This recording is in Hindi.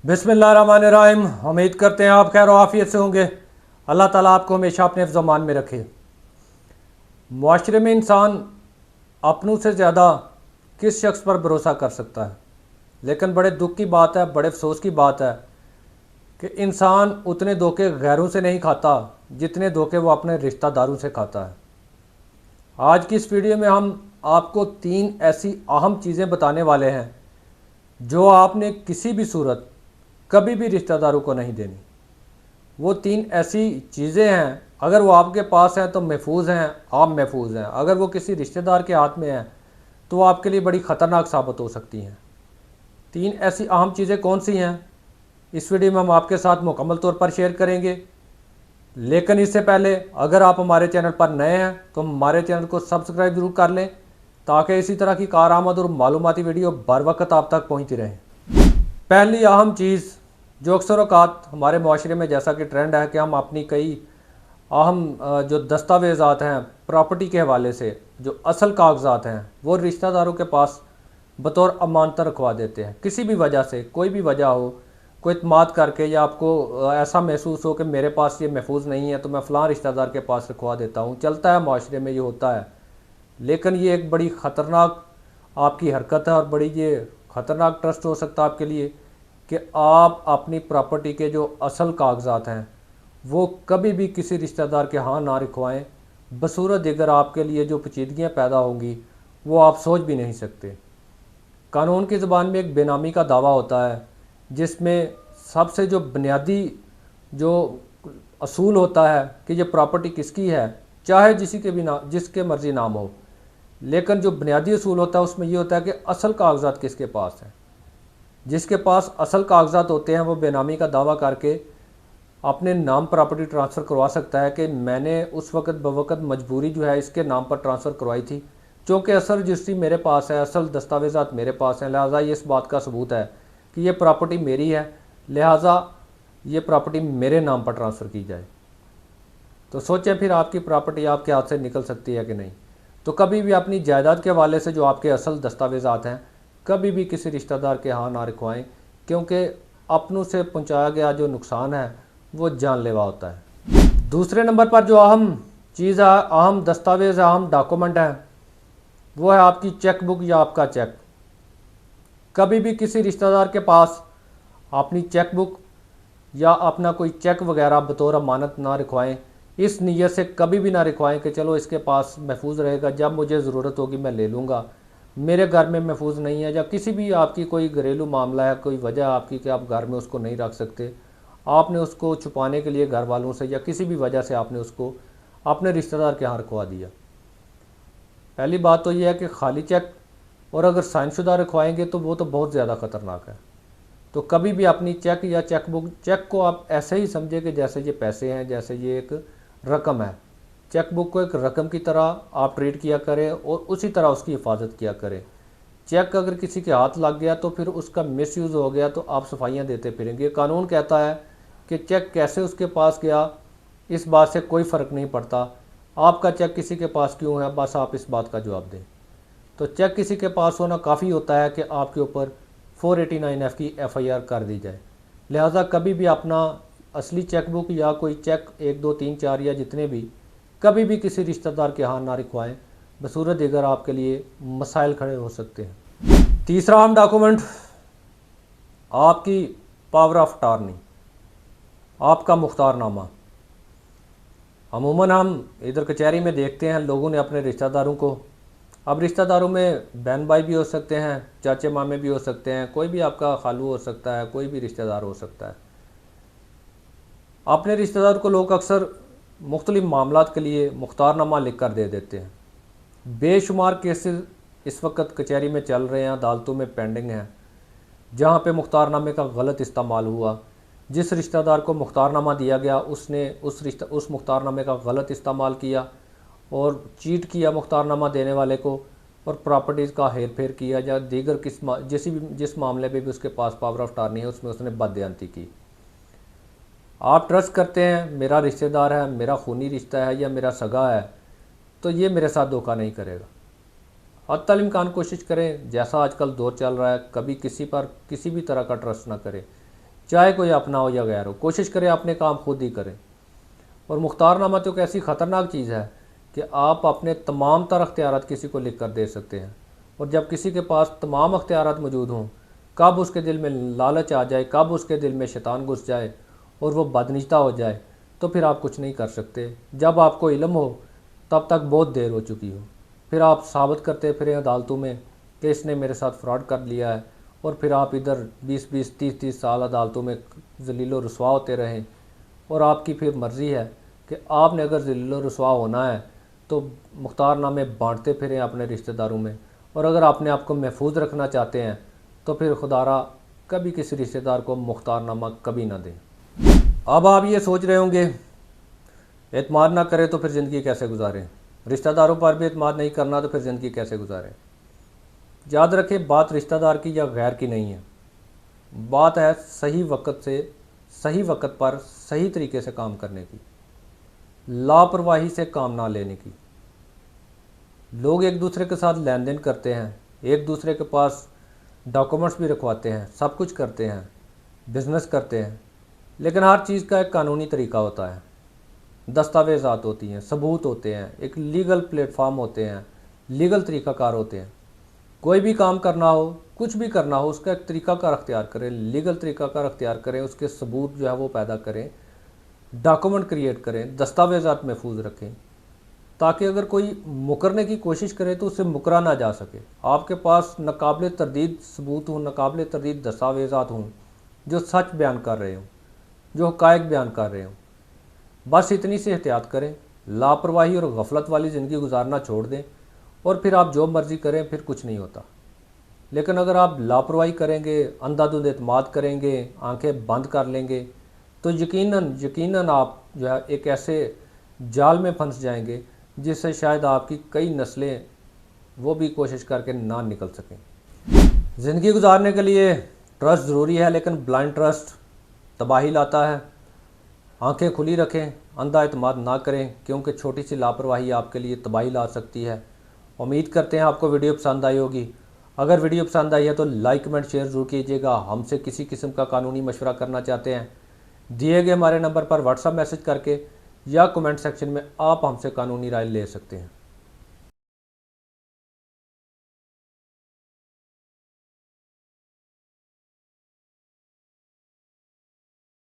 बिस्मिल्लाहिर्रहमानिर्रहीम। उम्मीद करते हैं आप खैर आफियत से होंगे। अल्लाह ताला आपको हमेशा अपने ज़मान में रखे। मुआशरे में इंसान अपनों से ज़्यादा किस शख्स पर भरोसा कर सकता है, लेकिन बड़े दुख की बात है, बड़े अफसोस की बात है कि इंसान उतने धोखे गैरों से नहीं खाता जितने धोखे वो अपने रिश्तेदारों से खाता है। आज की इस वीडियो में हम आपको 3 ऐसी अहम चीज़ें बताने वाले हैं जो आपने किसी भी सूरत कभी भी रिश्तेदारों को नहीं देनी। वो 3 ऐसी चीज़ें हैं, अगर वो आपके पास हैं तो महफूज हैं, आप महफूज हैं। अगर वो किसी रिश्तेदार के हाथ में हैं तो वो आपके लिए बड़ी ख़तरनाक साबित हो सकती हैं। 3 ऐसी अहम चीज़ें कौन सी हैं, इस वीडियो में हम आपके साथ मुकम्मल तौर पर शेयर करेंगे। लेकिन इससे पहले अगर आप हमारे चैनल पर नए हैं तो हमारे चैनल को सब्सक्राइब ज़रूर कर लें, ताकि इसी तरह की कारआमद और मालूमाती वीडियो बर वक्त आप तक पहुँचती रहें। पहली अहम चीज़ जो अक्सर औक़ात हमारे माशरे में जैसा कि ट्रेंड है कि हम अपनी कई अहम जो दस्तावेज़ात हैं प्रॉपर्टी के हवाले से, जो असल कागज़ात हैं, वो रिश्तेदारों के पास बतौर अमानत रखवा देते हैं। किसी भी वजह से, कोई भी वजह हो, कोई इत्माद करके, या आपको ऐसा महसूस हो कि मेरे पास ये महफूज नहीं है तो मैं फ़लाँ रिश्तेदार के पास रखवा देता हूँ। चलता है, माशरे में ये होता है। लेकिन ये एक बड़ी ख़तरनाक आपकी हरकत है और बड़ी ये ख़तरनाक ट्रस्ट हो सकता है आपके लिए कि आप अपनी प्रॉपर्टी के जो असल कागज़ात हैं वो कभी भी किसी रिश्तेदार के हाँ ना रखवाएं, बसूरत अगर आपके लिए जो पेचीदगियाँ पैदा होंगी वो आप सोच भी नहीं सकते। कानून की ज़बान में एक बेनामी का दावा होता है जिसमें सबसे जो बुनियादी जो असूल होता है कि ये प्रॉपर्टी किसकी है, चाहे जिसके मर्ज़ी नाम हो, लेकिन जो बुनियादी असूल होता है उसमें ये होता है कि असल कागज़ात किसके पास हैं। जिसके पास असल कागज़ात होते हैं वो बेनामी का दावा करके अपने नाम प्रॉपर्टी ट्रांसफ़र करवा सकता है कि मैंने उस वक्त बवक्त मजबूरी जो है इसके नाम पर ट्रांसफ़र करवाई थी, क्योंकि असल रजिस्ट्री मेरे पास है, असल दस्तावेज़ात मेरे पास हैं, लिहाजा ये इस बात का सबूत है कि ये प्रॉपर्टी मेरी है, लिहाजा ये प्रॉपर्टी मेरे नाम पर ट्रांसफ़र की जाए। तो सोचें फिर आपकी प्रॉपर्टी आपके हाथ से निकल सकती है कि नहीं। तो कभी भी अपनी जायदाद के हवाले से जो आपके असल दस्तावेज़ात हैं कभी भी किसी रिश्तेदार के हाँ ना रखवाएं, क्योंकि अपनों से पहुंचाया गया जो नुकसान है वो जानलेवा होता है। दूसरे नंबर पर जो अहम चीज़ है, अहम दस्तावेज़, अहम डॉक्यूमेंट है, वो है आपकी चेक बुक या आपका चेक। कभी भी किसी रिश्तेदार के पास अपनी चेक बुक या अपना कोई चेक वगैरह बतौर अमानत ना रखवाएं। इस नीयत से कभी भी ना रखवाएं कि चलो इसके पास महफूज रहेगा, जब मुझे ज़रूरत होगी मैं ले लूँगा, मेरे घर में महफूज नहीं है। या किसी भी आपकी कोई घरेलू मामला है, कोई वजह आपकी कि आप घर में उसको नहीं रख सकते, आपने उसको छुपाने के लिए घर वालों से या किसी भी वजह से आपने उसको अपने रिश्तेदार के यहाँ रखवा दिया। पहली बात तो यह है कि खाली चेक और अगर साइनशुदा रखवाएंगे तो वो तो बहुत ज़्यादा ख़तरनाक है। तो कभी भी अपनी चेक या चेक को आप ऐसे ही समझे कि जैसे ये पैसे हैं, जैसे ये एक रकम है। चेक बुक को एक रकम की तरह आप ट्रीट किया करें और उसी तरह उसकी हिफाजत किया करें। चेक अगर किसी के हाथ लग गया तो फिर उसका मिसयूज़ हो गया तो आप सफाइयाँ देते फिरेंगे। कानून कहता है कि चेक कैसे उसके पास गया इस बात से कोई फ़र्क नहीं पड़ता, आपका चेक किसी के पास क्यों है, बस आप इस बात का जवाब दें। तो चेक किसी के पास होना काफ़ी होता है कि आपके ऊपर 489F की FIR कर दी जाए। लिहाजा कभी भी अपना असली चेक बुक या कोई चेक 1 2 3 4 या जितने भी कभी भी किसी रिश्तेदार के हाथ ना रखवाएं, बसूरत दिगर आपके लिए मसाइल खड़े हो सकते हैं। तीसरा अहम डॉक्यूमेंट आपकी पावर ऑफ अटॉर्नी, आपका मुख्तारनामा। अमूमन हम इधर कचहरी में देखते हैं लोगों ने अपने रिश्तेदारों को, अब रिश्तेदारों में बहन भाई भी हो सकते हैं, चाचे मामे भी हो सकते हैं, कोई भी आपका खालू हो सकता है, कोई भी रिश्तेदार हो सकता है। अपने रिश्तेदार को लोग अक्सर मुख्तलिफ मामलात के लिए मुख्तारनामा लिख कर दे देते हैं। बेशुमार केसेस इस वक्त कचहरी में चल रहे हैं, अदालतों में पेंडिंग हैं, जहाँ पे मुख्तारनामे का गलत इस्तेमाल हुआ। जिस रिश्तेदार को मुख्तारनामा दिया गया उसने उस मुख्तारनामे का गलत इस्तेमाल किया और चीट किया मुख्तारनामा देने वाले को, और प्रॉपर्टीज़ का हेर फेर किया, या दीगर जिस मामले पे भी उसके पास पावर ऑफ अटॉर्नी है उसमें उसने बदयांती की। आप ट्रस्ट करते हैं मेरा रिश्तेदार है, मेरा खूनी रिश्ता है या मेरा सगा है, तो ये मेरे साथ धोखा नहीं करेगा। हत्तल इम्कान कोशिश करें, जैसा आजकल दौर चल रहा है, कभी किसी पर किसी भी तरह का ट्रस्ट ना करें, चाहे कोई अपना हो या गैर हो, कोशिश करें अपने काम खुद ही करें। और मुख्तारनामा तो एक ऐसी ख़तरनाक चीज़ है कि आप अपने तमाम तर अख्तियारात किसी को लिख कर दे सकते हैं, और जब किसी के पास तमाम अख्तियारात मौजूद हों, कब उसके दिल में लालच आ जाए, कब उसके दिल में शैतान घुस जाए और वो बदनिश्ता हो जाए, तो फिर आप कुछ नहीं कर सकते। जब आपको इल्म हो तब तक बहुत देर हो चुकी हो, फिर आप साबित करते फिरें अदालतों में कि इसने मेरे साथ फ्रॉड कर लिया है, और फिर आप इधर 20-20 30-30 साल अदालतों में जलील व रुसवा होते रहें। और आपकी फिर मर्ज़ी है कि आपने अगर जलील व रुसवा होना है तो मुख्तारनामे बांटते फिरें अपने रिश्तेदारों में, और अगर आपने आपको महफूज रखना चाहते हैं तो फिर खुदारा कभी किसी रिश्तेदार को मुख्तारनामा कभी ना दें। अब आप ये सोच रहे होंगे एतमाद ना करें तो फिर ज़िंदगी कैसे गुजारें, रिश्तेदारों पर भी एतमाद नहीं करना तो फिर ज़िंदगी कैसे गुजारें। याद रखें, बात रिश्तेदार की या गैर की नहीं है, बात है सही वक्त से सही वक्त पर सही तरीके से काम करने की, लापरवाही से काम ना लेने की। लोग एक दूसरे के साथ लेन देन करते हैं, एक दूसरे के पास डॉक्यूमेंट्स भी रखवाते हैं, सब कुछ करते हैं, बिज़नेस करते हैं, लेकिन हर चीज़ का एक कानूनी तरीका होता है, दस्तावेज़ात होती हैं, सबूत होते हैं, एक लीगल प्लेटफार्म होते हैं, लीगल तरीक़ाकार होते हैं। कोई भी काम करना हो, कुछ भी करना हो, उसका एक तरीक़ाकार अख्तियार करें, लीगल तरीक़ाकार अख्तियार करें, उसके सबूत जो है वो पैदा करें, डॉक्यूमेंट क्रिएट करें, दस्तावेज़ात महफूज रखें, ताकि अगर कोई मुकरने की कोशिश करे तो उससे मुकरा ना जा सके। आपके पास नाकाबिले तरदीद सबूत हों, नाकाबिले तरदीद दस्तावेज़ात हों जो सच बयान कर रहे हों, जो हक़ाइक़ बयान कर रहे हों। बस इतनी सी एहतियात करें, लापरवाही और गफलत वाली ज़िंदगी गुजारना छोड़ दें, और फिर आप जो मर्ज़ी करें, फिर कुछ नहीं होता। लेकिन अगर आप लापरवाही करेंगे, अंधाधुंध एतमाद करेंगे, आंखें बंद कर लेंगे, तो यकीनन आप जो है एक ऐसे जाल में फंस जाएंगे जिससे शायद आपकी कई नस्लें वो भी कोशिश करके ना निकल सकें। ज़िंदगी गुजारने के लिए ट्रस्ट ज़रूरी है, लेकिन ब्लाइंड ट्रस्ट तबाही लाता है। आंखें खुली रखें, अंधा एतमाद ना करें, क्योंकि छोटी सी लापरवाही आपके लिए तबाही ला सकती है। उम्मीद करते हैं आपको वीडियो पसंद आई होगी। अगर वीडियो पसंद आई है तो लाइक कमेंट शेयर ज़रूर कीजिएगा। हमसे किसी किस्म का कानूनी मशवरा करना चाहते हैं, दिए गए हमारे नंबर पर व्हाट्सएप मैसेज करके या कमेंट सेक्शन में आप हमसे कानूनी राय ले सकते हैं।